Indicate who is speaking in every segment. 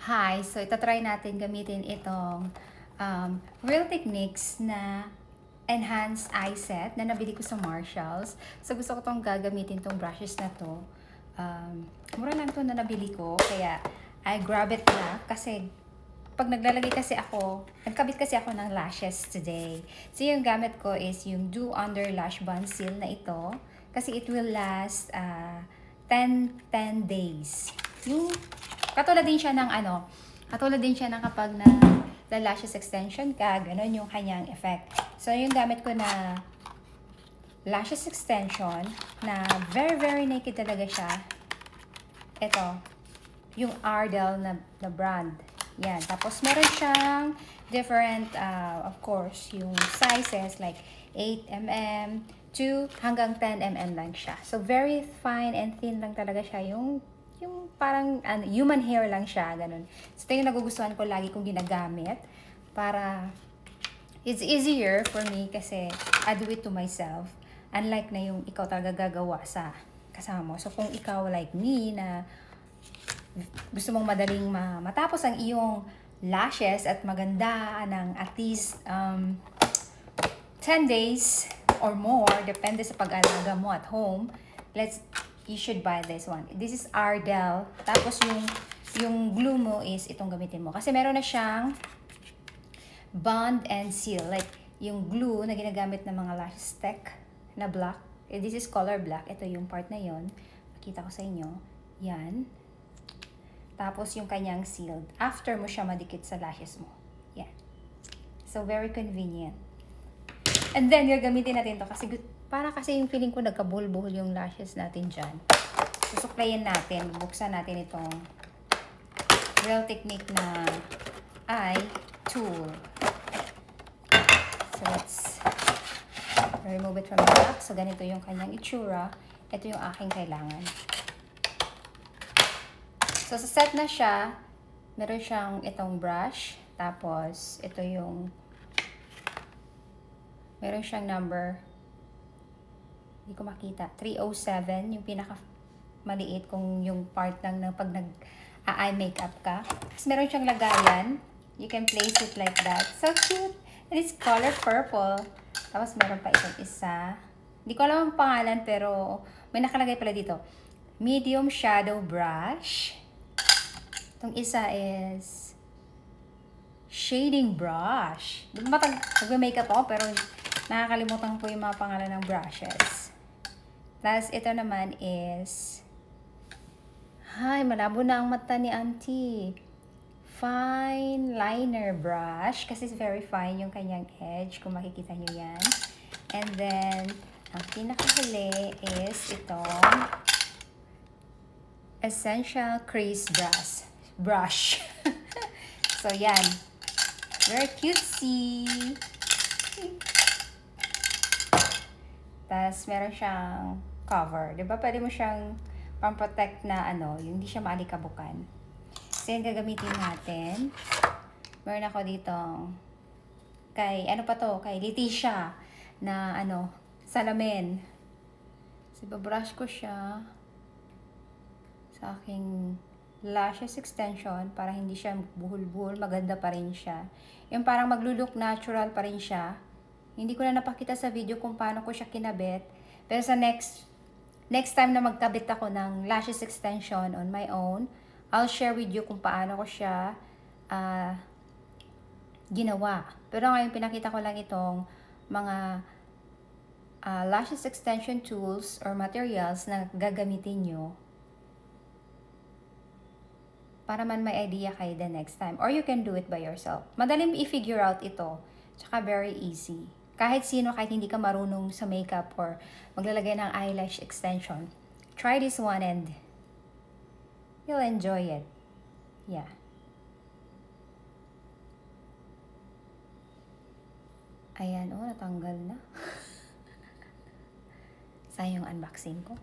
Speaker 1: Hi! So, itatry natin gamitin itong Real Techniques na Enhanced Eye Set na nabili ko sa Marshalls. So, gusto ko itong gagamitin itong brushes na to. Mura lang ito na nabili ko, kaya I grab it na kasi pag naglalagay kasi ako, nagkabit kasi ako ng lashes today. So, yung gamit ko is yung Do Under Lash Bond Seal na ito. Kasi it will last 10 days. Yung, katulad din siya ng katulad din siya ng kapag na lashes extension ka, ganun yung kanyang effect. So, yung gamit ko na lashes extension na very naked talaga siya. Ito, yung Ardell na brand. Yan. Tapos, meron siyang different, of course, yung sizes like 8mm, 2 hanggang 10mm lang siya. So, very fine and thin lang talaga siya. Yung parang human hair lang siya. Ganun. So, ito yung nagugustuhan ko. Lagi kong ginagamit. Para, it's easier for me kasi I do it to myself. Unlike na yung ikaw talaga gagawa sa kasama mo. So, kung ikaw like me na gusto mong madaling matapos ang iyong lashes at maganda ng at least 10 days or more, depende sa pag-alaga mo at home, you should buy this one. This is Ardell. Tapos yung glue mo is itong gamitin mo. Kasi meron na siyang bond and seal. Like, yung glue na ginagamit ng mga lash stick na black. This is color black. Ito yung part na yon. Makita ko sa inyo. Yan. Tapos yung kanyang sealed. After mo siya madikit sa lashes mo. Yan. So, very convenient. And then, gagamitin natin to kasi para kasi yung feeling ko nagkabuhol-buhol yung lashes natin dyan. Susuklayin natin. Buksan natin itong Real Technique na eye tool. So, let's remove it from the back. So, ganito yung kanyang itsura. Ito yung aking kailangan. So, sa set na siya, meron siyang itong brush. Tapos, ito yung meron siyang number. Hindi ko makita. 307, yung pinaka maliit kung yung part lang ng pag nag-eye makeup ka. Tapos, meron siyang lagayan. You can place it like that. So cute! And it's color purple. Tapos, meron pa itong isa. Hindi ko alam ang pangalan, pero may nakalagay pala dito. Medium shadow brush. Itong isa is shading brush. Nag-makeup ako, pero nakakalimutan ko yung mga pangalan ng brushes. Tapos, ito naman is malabo na ang mata ni Auntie. Fine liner brush. Kasi it's very fine yung kanyang edge. Kung makikita nyo yan. And then, ang pinakahuli is itong Essential Crease Brush. So, yan. Very cutesy. Tapos, meron siyang cover. Diba? Pwede mo siyang pang-protect na yung hindi siya maalikabukan. So, yan gagamitin natin. Meron ako dito kay Leticia na salamin. So, ibabrush ko siya sa aking lashes extension para hindi siya buhol-buhol. Maganda pa rin siya. Yung parang maglulook natural pa rin siya. Hindi ko na napakita sa video kung paano ko siya kinabit. Pero sa next time na magkabit ako ng lashes extension on my own, I'll share with you kung paano ko siya ginawa. Pero ngayon pinakita ko lang itong mga lashes extension tools or materials na gagamitin nyo para man may idea kayo the next time. Or you can do it by yourself. Madaling i-figure out ito. Tsaka very easy. Kahit sino, kahit hindi ka marunong sa makeup or maglalagay ng eyelash extension, try this one and you'll enjoy it. Yeah. Ayan, natanggal na. Sayang unboxing ko.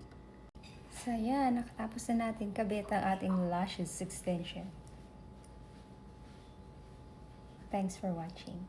Speaker 1: So, yan. Nakatapos na natin kabit ang ating lashes extension. Thanks for watching.